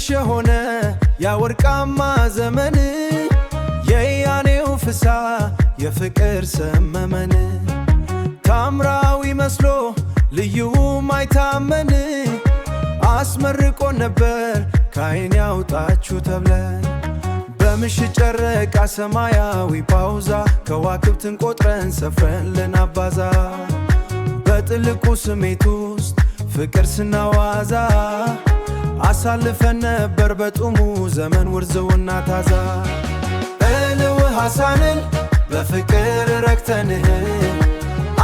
ትንሽ የሆነ ያወርቃማ ዘመን የያኔው ፍሳ የፍቅር ሰመመን ታምራዊ መስሎ ልዩ ማይታመን አስመርቆን ነበር ከዓይን ያውጣችሁ ተብለን በምሽት ጨረቃ ሰማያዊ ፓውዛ ከዋክብትን ቆጥረን ሰፍረን ልናባዛ በጥልቁ ስሜት ውስጥ ፍቅር ስናዋዛ አሳልፈን ነበር በጡሙ ዘመን ውርዝውና ታዛ እልውሃ ሳንል በፍቅር ረክተን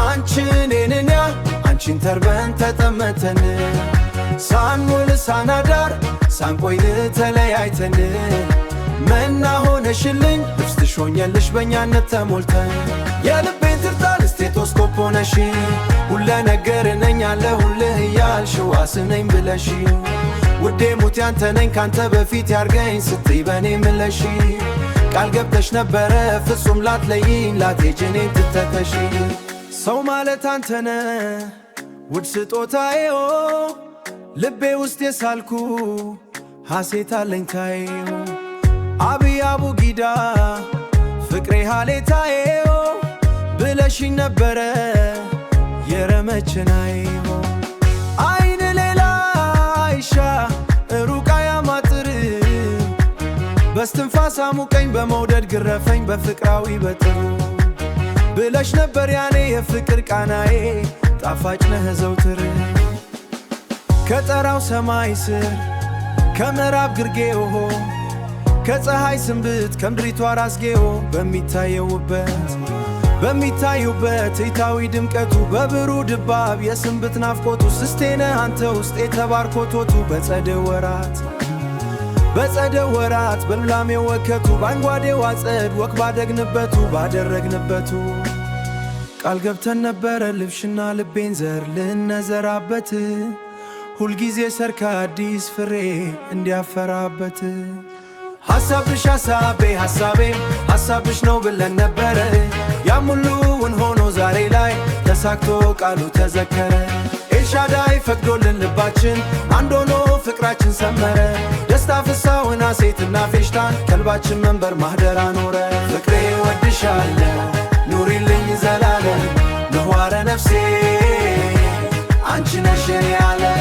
አንቺን እኔን አንቺን ተርበን ተጠመተን ሳንውል ሳናዳር ሳንቆይ ተለያይተን መና ሆነሽልኝ ልብስሽ ሆኜልሽ በእኛነት ተሞልተን የልቤን ትርታል ስቴቶስኮፕ ሆነሽ ሁለ ነገር ነኝ አለሁልህ እያልሽ ዋስ ነኝ ብለሽ ውዴ ሙት ያንተ ነኝ ካንተ በፊት ያርገኝ ስትይ በኔ ምለሽ ቃል ገብተሽ ነበረ ፍጹም ላትለይኝ ላትሄጂ እኔን ትተተሽ ሰው ማለት አንተነ ውድ ስጦታዬ ልቤ ውስጥ የሳልኩ ሐሴት አለኝታዬ አብይ አቡጊዳ ፍቅሬ ሃሌታዬ ብለሽኝ ነበረ የረመችናዬ አይን ሌላ አይሻ ሩቃ ያማጥር በስትንፋስ አሙቀኝ በመውደድ ግረፈኝ በፍቅራዊ በጥሩ ብለሽ ነበር ያኔ የፍቅር ቃናዬ ጣፋጭ ነህ ዘውትር ከጠራው ሰማይ ስር ከምዕራብ ግርጌው ከፀሐይ ስንብት ከምድሪቷ ራስጌው በሚታዩበት እይታዊ ድምቀቱ በብሩ ድባብ የስንብት ናፍቆቱ ስስቴነ አንተ ውስጥ የተባርኮቶቱ በጸደው ወራት በሉላሜው ወከቱ ባንጓዴው አጸድ ወክ ባደረግንበቱ ቃል ገብተን ነበረ ልብሽና ልቤን ዘር ልነዘራበት ሁልጊዜ ሰርካ አዲስ ፍሬ እንዲያፈራበት ሐሳብሽ ሐሳቤም ሐሳብሽ ነው ብለን ነበረ ያም ሁሉን ሆኖ ዛሬ ላይ ተሳክቶ ቃሉ ተዘከረ ኤልሻዳይ ፈቅዶልን ልባችን አንድ ሆኖ ፍቅራችን ሰመረ ደስታ ፍሳውና ሴትና ፌሽታን ከልባችን መንበር ማህደር አኖረ ፍቅሬ ወድሻለሁ ኑሪልኝ ዘላለም ምህዋረ ነፍሴ አንቺ ነሽ የኔ ዓለም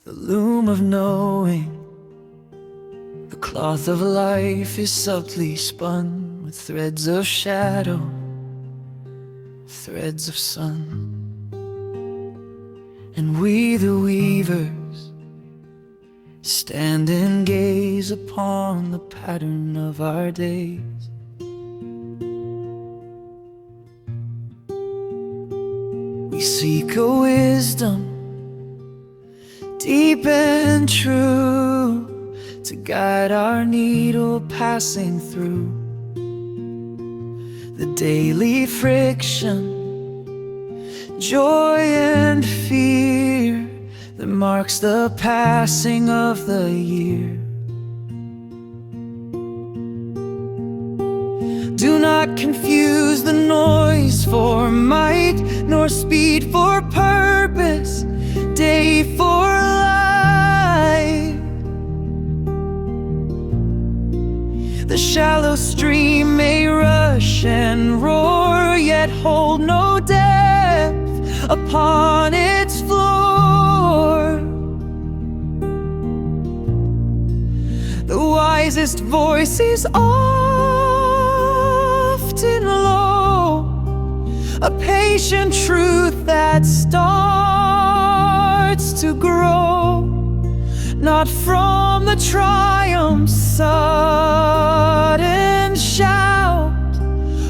The loom of knowing, the cloth of life is subtly spun with threads of shadow, threads of sun. And we the weavers stand and gaze upon the pattern of our days. We seek a wisdom deep and true to guide our needle passing through the daily friction, joy and fear that marks the passing of the year. Do not confuse the noise for might nor speed for purpose, day for life. The shallow stream may rush and roar, yet hold no depth upon its floor. The wisest voice is often low, a patient truth that starts to grow, not from the triumph's sudden shout,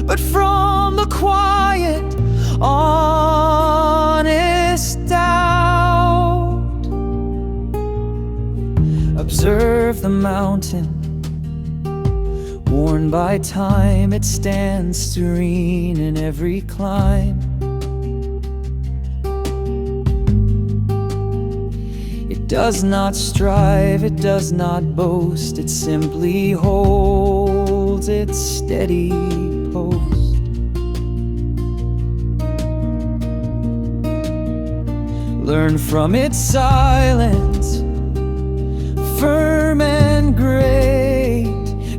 but from the quiet, honest doubt. Observe the mountain, worn by time, it stands serene in every climb. It It does not strive, it does not boast, it simply holds its steady post. Learn from its silence, firm and great,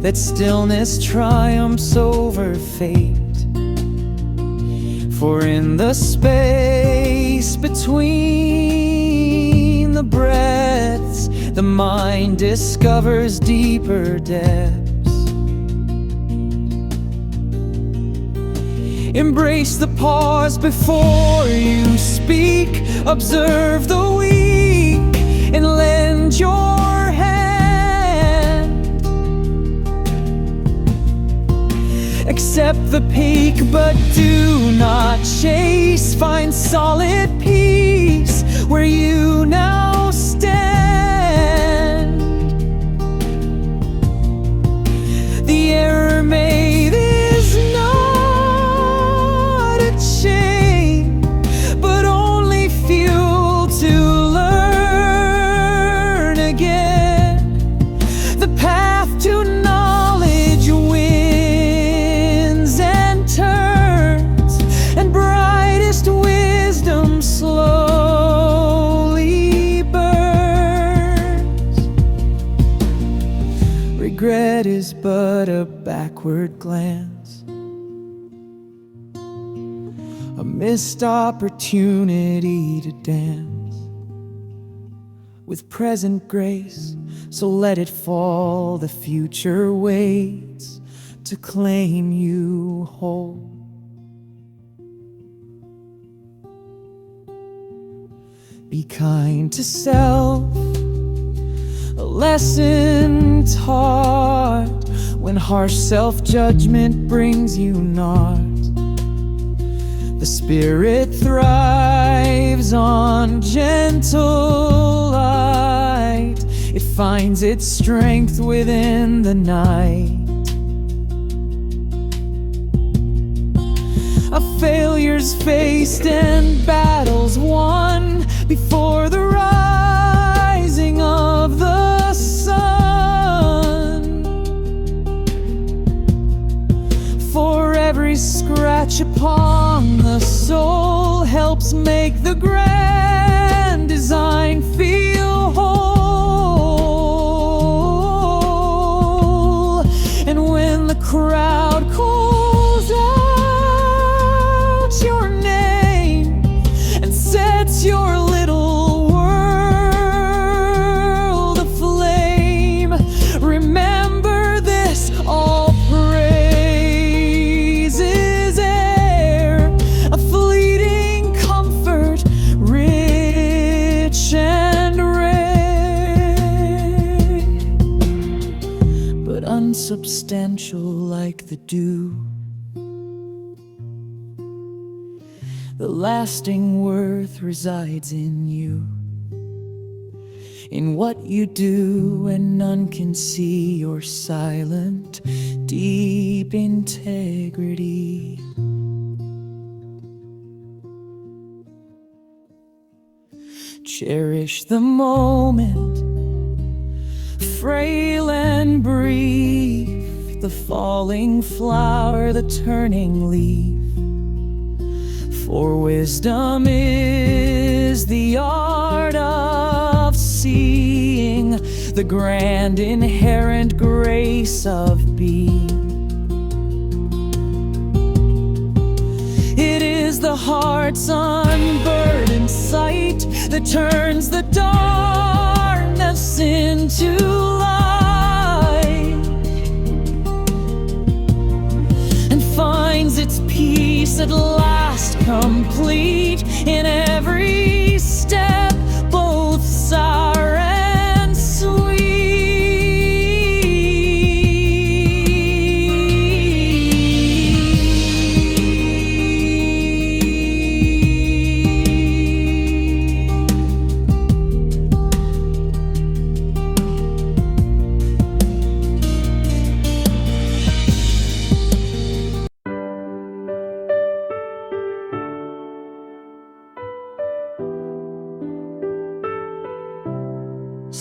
that stillness triumphs over fate. For in the space between the breaths, the mind discovers deeper depths. Embrace the pause before you speak. Observe the weak and lend your hand. Accept the peak, but do not chase. Find solid peace where you now stand. The error made is not a chain, but only fuel to learn again. The path to knowledge wins and turns, and brightest wisdom slowly burns. Regret is but a backward glance, a missed opportunity to dance with present grace. So let it fall, the future waits to claim you whole. Be kind to self, a lesson taught when harsh self-judgment brings you naught. The spirit thrives on gentle light. It finds its strength within the night. Of failures faced and battles won before the rising of the sun. For every scratch upon the soul helps make the grand design feel whole. And when the crowd calls out your name and sets your little world aflame, remember this: all praise is air, a fleeting comfort, rich and rare, but unsubstantial like the dew. The lasting worth resides in you, in what you do, and none can see your silent, deep integrity. Cherish the moment, frail and brief, the falling flower, the turning leaf. For wisdom is the art of seeing the grand inherent grace of being. It is the heart's unburdened sight that turns the darkness into light, and finds its peace at last complete in every step, both sour and sweet.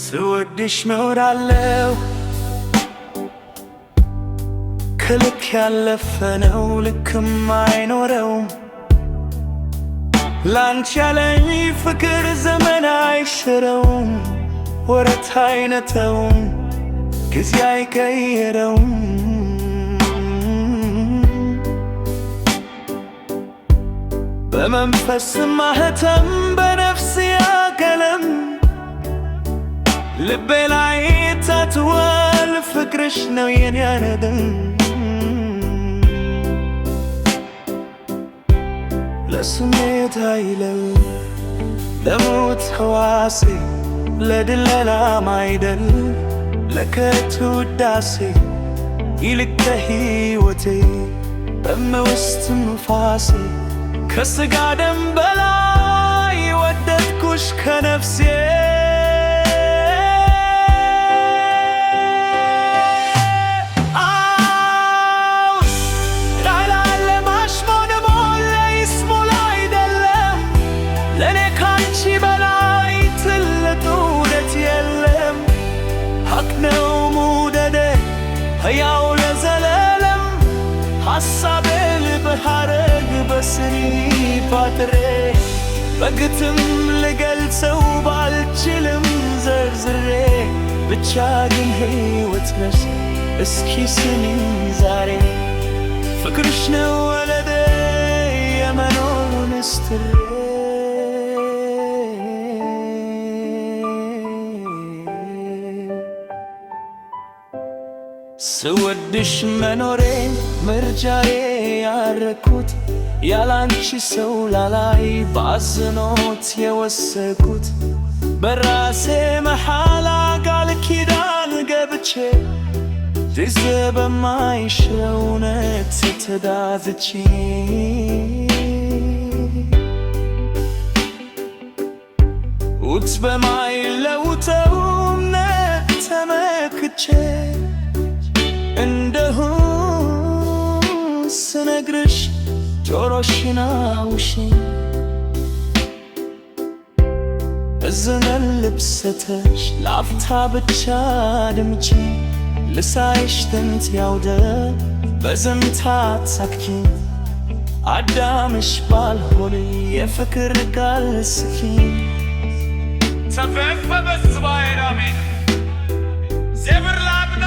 ስወድሽ ኖራለሁ ከልክ ያለፈ ነው ልክም አይኖረውም ላንቺ ያለኝ ፍቅር ዘመን አይሽረውም ወረት አይነተውም ጊዜ አይቀይረውም በመንፈስ ማህተም በነፍስ ያገለም ልቤ ላይ ታትዋል ፍቅርሽ ነው የኔ አነድም ለስሜት አይለው ለሞት ሕዋሴ ለድለላም አይደል ለከንቱ ውዳሴ ይልቅ ከሕይወቴ በመውስጥ ንፋሴ ከሥጋ ደም በላይ ወደድኩሽ ከነፍሴ ሕያው ለዘላለም ሐሳቤ ልብሐረግ በስኒ ፓትሬ በግጥም ልገልጸው ባልችልም ዘርዝሬ ብቻ ግን ሕይወት ነሽ እስኪ ስሚኝ ዛሬ ፍቅርሽ ነው ወለዴ የመኖር ምስጢሬ ስወድሽ መኖሬ ምርጫዬ ያረኩት ያላንቺ ሰው ላላይ ባዝኖት የወሰኩት በራሴ መሐላ ቃል ኪዳን ገብቼ ጊዜ በማይሽረው እውነት ተዳፍቼ ውት በማይለውጠው እምነት ተመክቼ እንደሁን ስነግርሽ ጆሮሽን አውሽኝ እዝነን ልብሰተሽ ላፍታ ብቻ ድምጪ ልሳይሽ ትንት ያውደ በዝምታ አትሳክኝ አዳምሽ ባልሆን የፍቅር ቃል ስኪኝ ተፈፈ በስባይራሜ ዘብር ላብና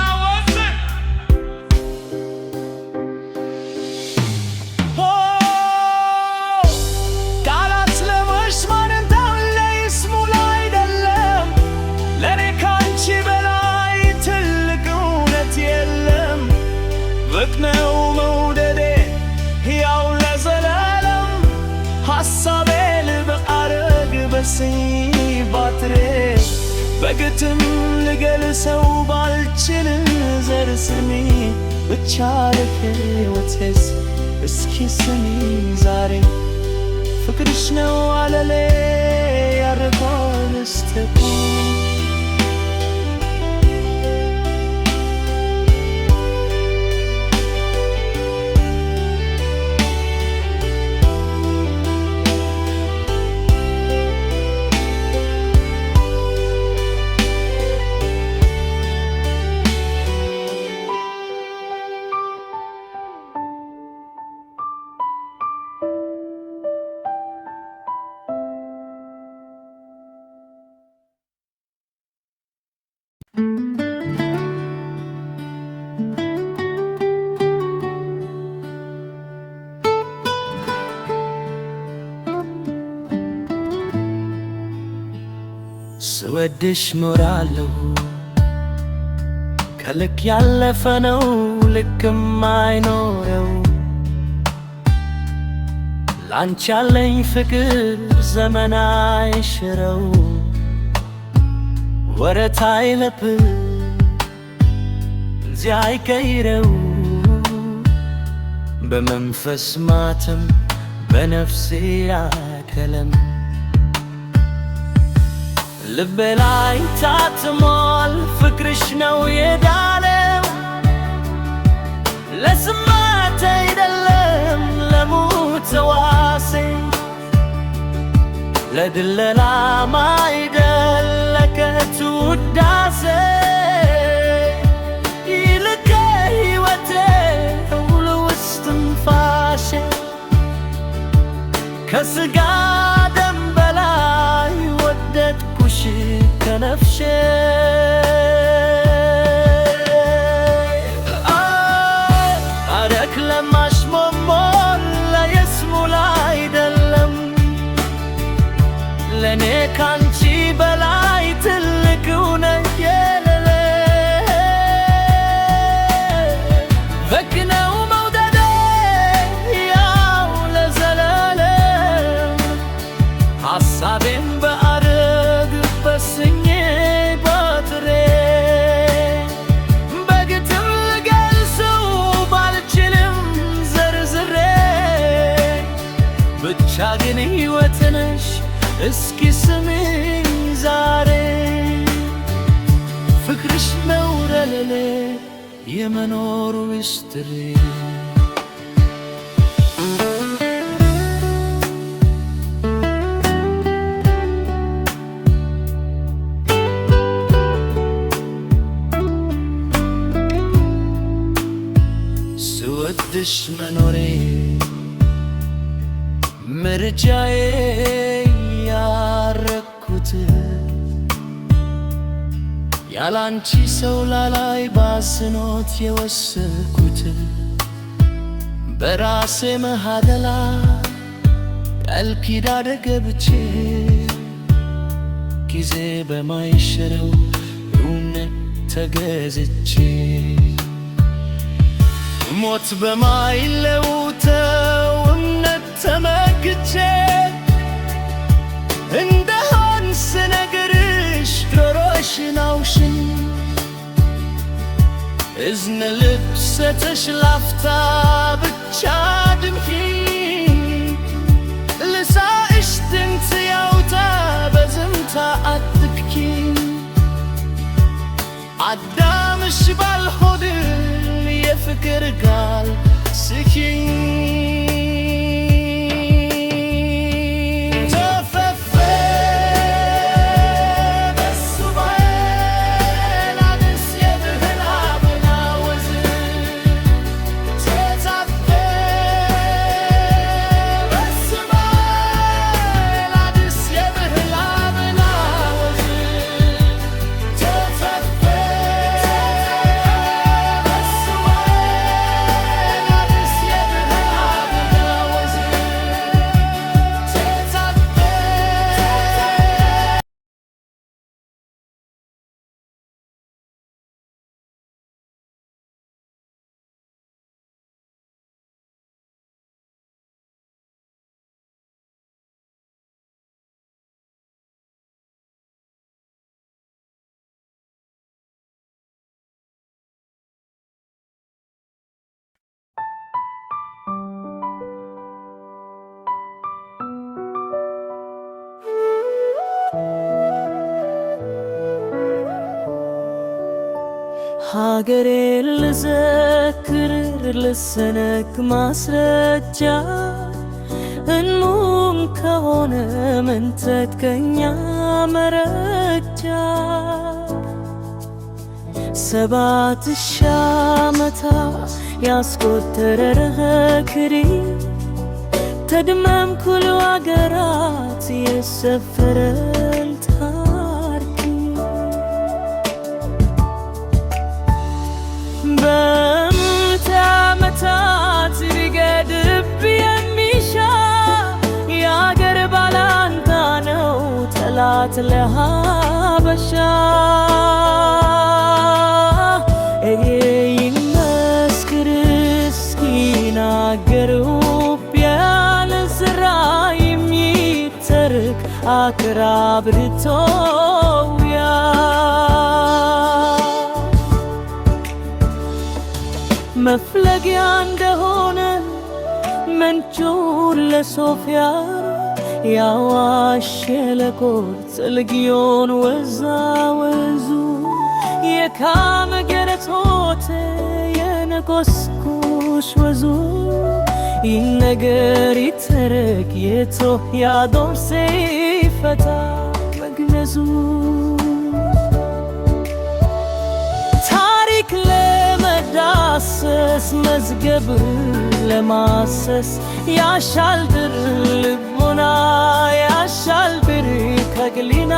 ነው መውደዴ ሕያው ለዘላለም ሐሳቤ ልብሐረግ በስኒ ፓትሬ በግጥም ልገልጸው ባልችልም ዘርዝሬ ብቻ ለሕይወቴስ እስኪ ስሚኝ ዛሬ ፍቅርሽ ነው አለሌ ያረገው ምስጢሬ ስወድሽ ኖራለሁ ከልክ ያለፈ ነው ልክም አይኖረው ላንቺ ያለኝ ፍቅር ዘመን አይሽረው ወረት አይለብም ጊዜ አይቀይረው በመንፈስ ማተም በነፍሴ ያከለም ልቤ ላይ ታትሟል ፍቅርሽ ነው የዳለው ለስማት አይደለም ለሞት ሕዋሴ ለድለላም አይደል ለከንቱ ውዳሴ ይልቅ ሕይወቴ ውስጥ ትንፋሼ ከሥጋ ደም በላይ ወደድኩሽ ከነፍሼ አረክ ለማሽሞንሞን ለየስሙላ አይደለም ለኔ ካንቺ በላይ ትልቅ እውነት የሌለ በግነው መውደዴ ያው ለዘላለም ሐሳቤን በአረግ በስኜ ባጥሬ በግጥም ልገልጸው ባልችልም ዘርዝሬ ብቻ ግን ሕይወት ነሽ እስኪ ስሚኝ ዛሬ ፍቅርሽ ነው ለኔ የመኖር ምስጢር ስወድሽ መኖሬ ምርጫዬ ያረኩት ያላንቺ ሰው ላላይ ባስኖት የወሰንኩት በራሴ መሃደላ ቃል ኪዳን ገብቼ ጊዜ በማይሽረው እውነት ተገዝቼ ሞት በማይለውጠው እምነት ተመክቼ እንደሆን ስነግርሽ ጆሮሽን አውሽኝ እዝነ ልብ ሰተሽ ላፍታ ብቻ ድምቂኝ ልሳእሽ ድምፅ ያውጣ በዝምታ አትብኪኝ አዳምሽ ባልሆድ የፍቅር ቃል ስኪኝ ሀገሬን ልዘክር ልሰነክ ማስረጃ እኑም ከሆነ መንተት ከኛ መረጃ 7000 ዓመታት ያስቆጠረ ረክሪ ተድመም ኩሉ አገራት የሰፈረል ታሪክ በምዕተ ዓመታት ሊገድብ የሚሻ የአገር ባላንጣ ነው ጠላት ለሀበሻ ይመስክር እስኪናገሩ ያለ ስራ የሚተርክ አክራብርቶያ መፍለጊያ እንደሆነ ምንጩ ለሶፊያ የአዋሽ ሸለቆ ጽልግዮን ወዛወዙ የካመ ገረቶት የነቆስኩሽ ወዙ ይነገር ይተረክ የቶ ያዶም ሲፈታ መግነዙ ይዳሰስ መዝገብ ለማሰስ ያሻል ድር ልቦና ያሻል ብር ከግሊና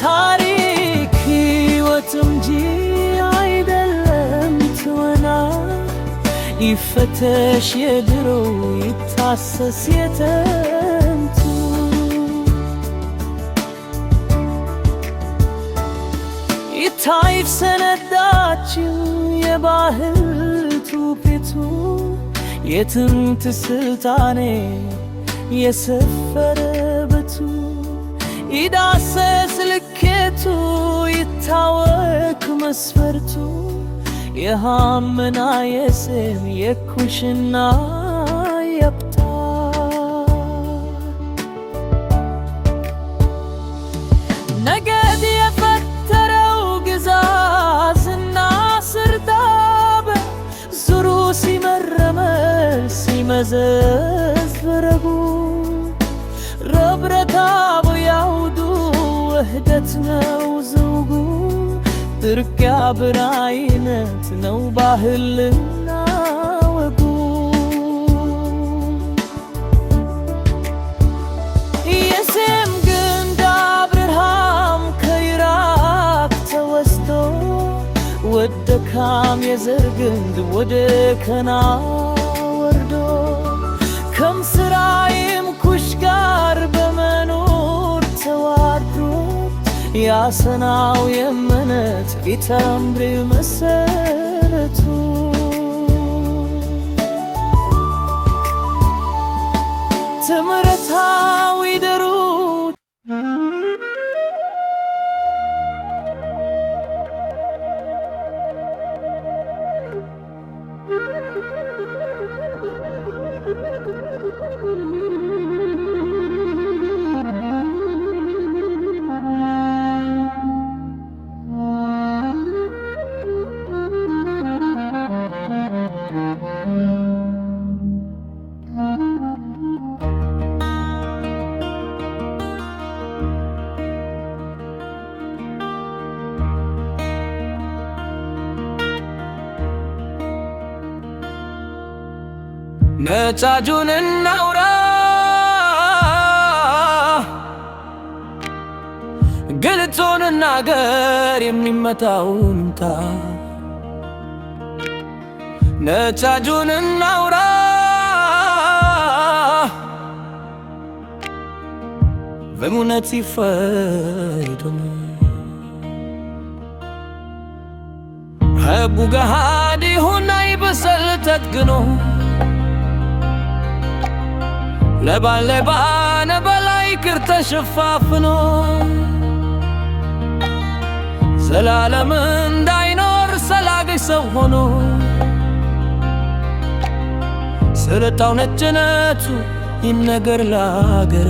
ታሪክ ሕይወት እንጂ አይደለም ትወና ይፈተሽ የድሮ ይታሰስ የጥንቱ ይታይ ሰነዳችው የባህል ትውፊቱ የጥንት ስልጣኔ የሰፈረበቱ ይዳሰስ ልኬቱ ይታወክ መስፈርቱ የሃምና የስም የኩሽና የብታ ነገድ የፈጠረው ግዛዝና ስርጣበ ዙሩ ሲመረመር ሲመዘዝ በረጉ ረብረታቡ ያውዱ ውህደት ነው ዘውጉ ጥርቅያ ብራይነት ነው ባህልና ወጉ የሴም ግንድ አብርሃም ከይራቅ ተወስዶ ወደ ካም የዘር ግንድ ወደ ከና ወርዶ ከምስራይም ኩሽ ጋር በመኖር ተዋርዶ ያሰናው የመነት ቢተምር መሰረቱ ትምረታዊ ደሩ ነጫጁን እናውራ ግልጹን እናገር የሚመታውን ምታ ነጫጁን እናውራ በእውነት ይፈይዱን ህቡ ገሃድ ይሁን አይበሰል ተጥግኖ ለባለባ ነበላይ ክር ተሸፋፍኖ ዘላለም እንዳይኖር ሰላገኝ ሰው ሆኖ ስለታው ነጭነቱ ይነገር ለአገር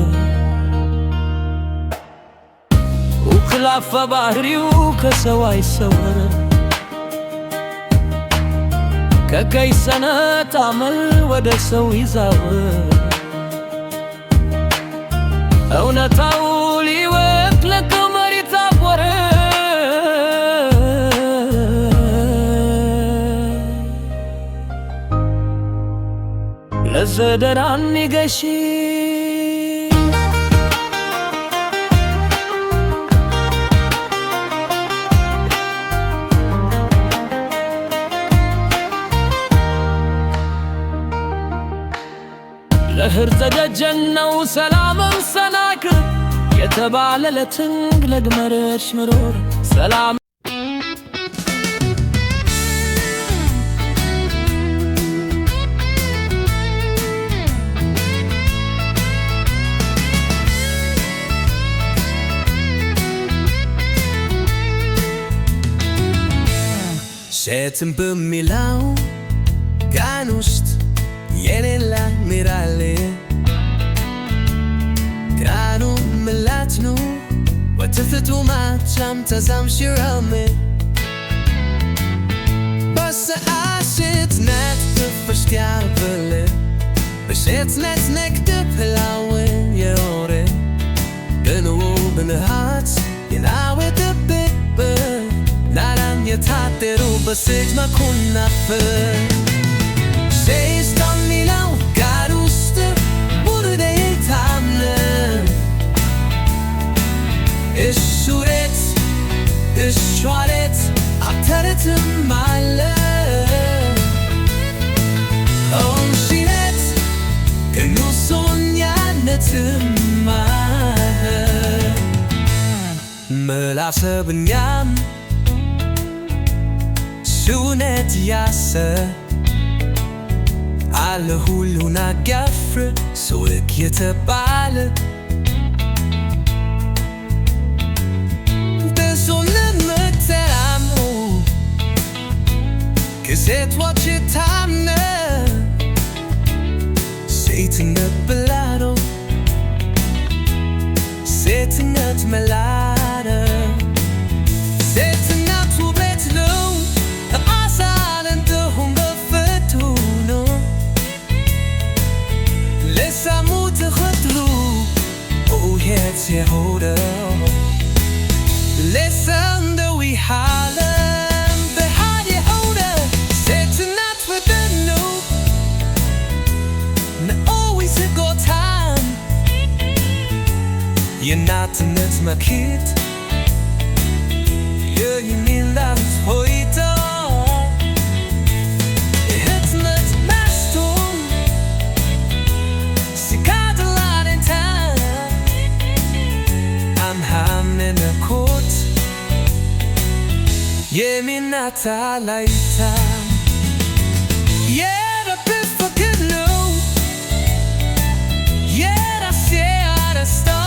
ውክላፈ ባህሪው ከሰው አይሰወር ከከይሰነት አመል ወደ ሰው ይዛወር እውነታው ሊወቅ ለከመሪ ታወረ ለዘደራን ይገሺ ለህርዘ ደጀነው ሰላምን ሰናክ የተባለ ለትንግ ለግመረች ምሮር ሰላም ሴትም በሚለው ጋን ውስጥ የሌላ ሚራሌ ጋኑ ምላት ነው ወትፍቱ ማቻም ተዛም ሽራሜ በሰ አሽት ነት ፍሽትያበለ በሴት ነት ነግድ ፕላውን የወረ ገንዎ ብንሃት የናወ ድብቅ ናራን የታ በሴት መኮናፈር Sei stammi lau garuste Bune de tamne Ishuret Ishuret Ateret malle On shinet Gnu sonyanet malle Melasebnyam Sunet yase Alle ሁሉን አጋፍረ ሰውክ የተባለ በሶልም ተራሙ ከሴቶች ታምነ ሴትነት ብላዶ ሴትነት መላደ ሴትነት ውበት ነው አሳል እንደሁም በፍቱ ነው Samu te khadru Oh het se hoda Listen the we halen The hadi hoda Set not with the no Na always a good time You're not in it my kid Yeah you mean that hoida Yeminata laita Yeah the best fucking know Yeah I see out a star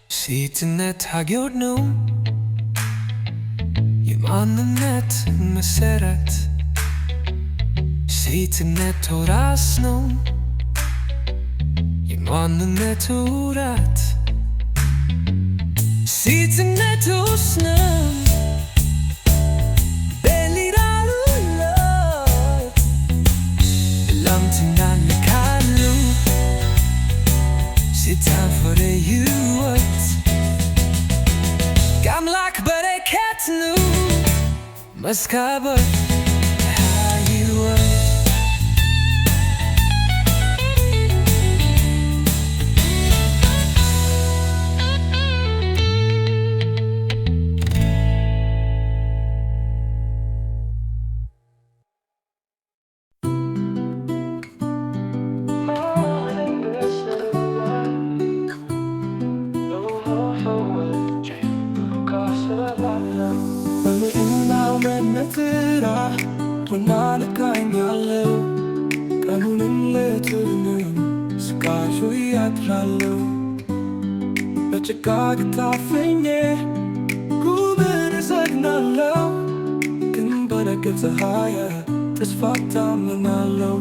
Sitnet hagjord nu Yemannet meseret Sitnet oras nu Yemannet orat Sitnet osna Belirar ulat Lamtinan kalu Sitan för det juet Gamlak bare ket nu Maskabar hayuet ጭጋግ ታፍኜ ጉብን እሰግናለሁ ግን በነገብ ፀሐይ ተስፋ ታምናለሁ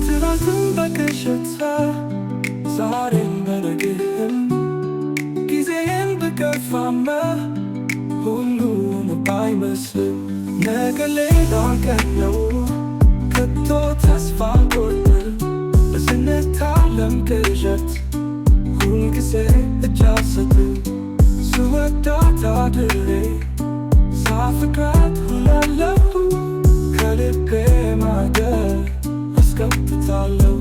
ትናንትን በቅዠታ ዛሬን በነግህም ጊዜዬን ብገፋማ ሁሉን ባይመስል ነገ ሌላ ቀን ነው ከቶ ተስፋ አልቆርጥም በዝነት ዓለም ቅዠት ሁልጊዜ እጅ አልሰጥም ስወዳት አድሬ ሳፍቅራት ውላለሁ ከልቤ ማደር አስገብታለሁ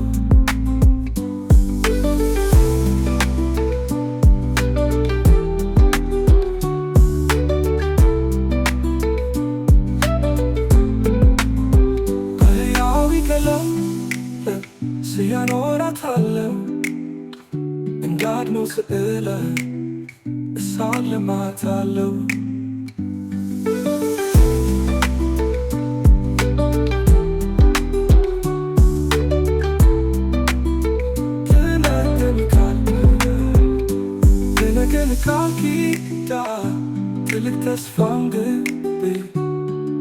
ሲያኖራታለሁ እንዳድነው ስዕለ እሳልማታለሁ ትነግን ቃል ኪዳን ትልቅ ተስፋን ግቤ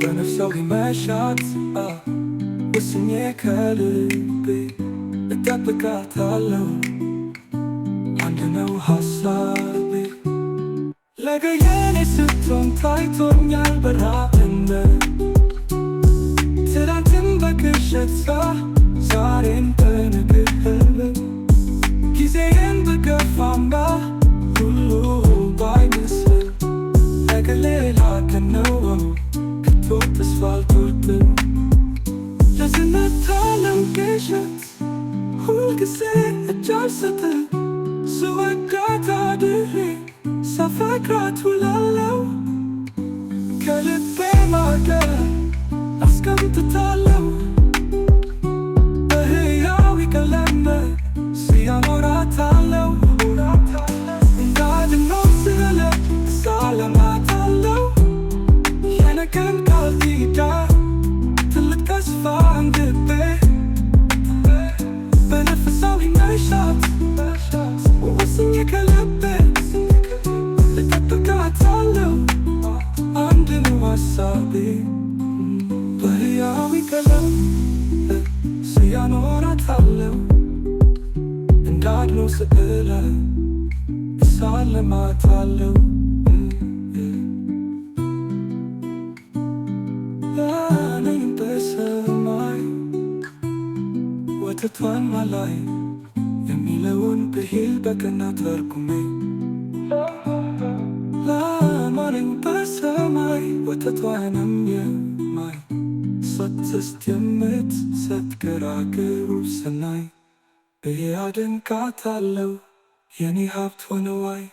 በነፍሳዊ መሻት ወስኜ ከልቤ እጠብቃታለሁ አንድ ነው ሐሳቤ ነገ የኔ ስትሆን ታይቶኛል በራእይነት ትላንትን በቅዠት ዛሬን በንግር ህልም ጊዜዬን በገፋማ ሁሉ ባይመስል ነገ ሌላ ቀን ነው ከቶ ተስፋ አልቆርጥም ለዝነት ዓለም ቅዠት ሁልጊዜ እጅ አልሰጥም ስወዳት አድሬ ሳፈቅራት ውላለሁ ከልቤ ማዕከል አስቀምጥታለሁ በሕያው ቀለም ሲያኖራታለሁ እንዳድነው ስለ ሳለማታለሁ የነገን ቃል ኪዳን ትልቅ ተስፋ አንግቤ በነፍሳዊ መሻት ወስኜ ከልቤ ልጠብቃታለሁ አንድ ነው ሐሳቤ በሕያው ቀለም ሲያኖራታለሁ እንዳድነው ስለ ሳለማታለሁ ያነኝ በሰማይ ወተቷን ማላይ የሚለውን ብሂል በቀና ተርጉሜ ላማረኝ በሰማይ ወተቷንም የማይ ስትስት የምትሰጥ ገራገሩ ሰናይ ብዬ አደንቃታለሁ የኔ ሀብት ሆነዋይ